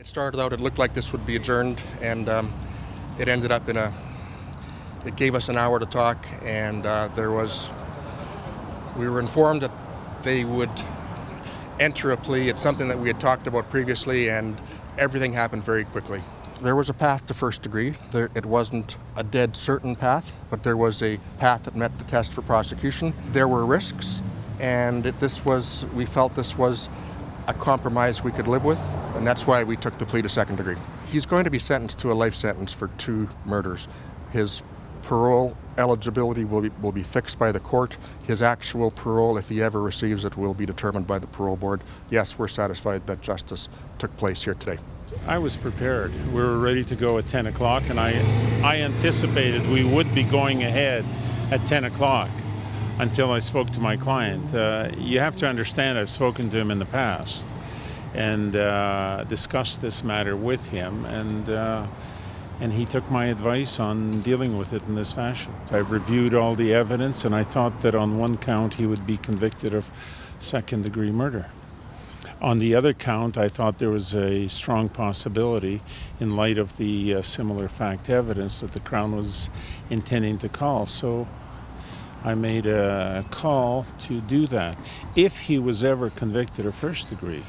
It started out, it looked like this would be adjourned, and it ended up it gave us an hour to talk, and we were informed that they would enter a plea. It's something that we had talked about previously, and everything happened very quickly. There was a path to first degree. It wasn't a dead certain path, but there was a path that met the test for prosecution. There were risks, and we felt this was a compromise we could live with, and that's why we took the plea to second degree. He's going to be sentenced to a life sentence for 2 murders. His parole eligibility will be fixed by the court. His actual parole, if he ever receives it, will be determined by the parole board. Yes, we're satisfied that justice took place here today. I was prepared. We were ready to go at 10 o'clock, and I anticipated we would be going ahead at 10 o'clock until I spoke to my client. You have to understand, I've spoken to him in the past and discussed this matter with him, and he took my advice on dealing with it in this fashion. I've reviewed all the evidence, and I thought that on one count he would be convicted of second-degree murder. On the other count, I thought there was a strong possibility, in light of the similar fact evidence, that the Crown was intending to call. So I made a call to do that. If he was ever convicted of first degree,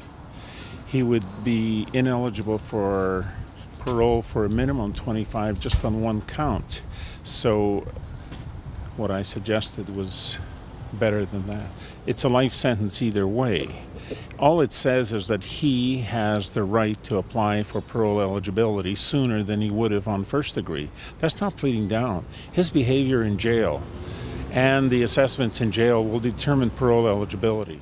he would be ineligible for parole for a minimum 25 just on one count. So what I suggested was better than that. It's a life sentence either way. All it says is that he has the right to apply for parole eligibility sooner than he would have on first degree. That's not pleading down. His behavior in jail and the assessments in jail will determine parole eligibility.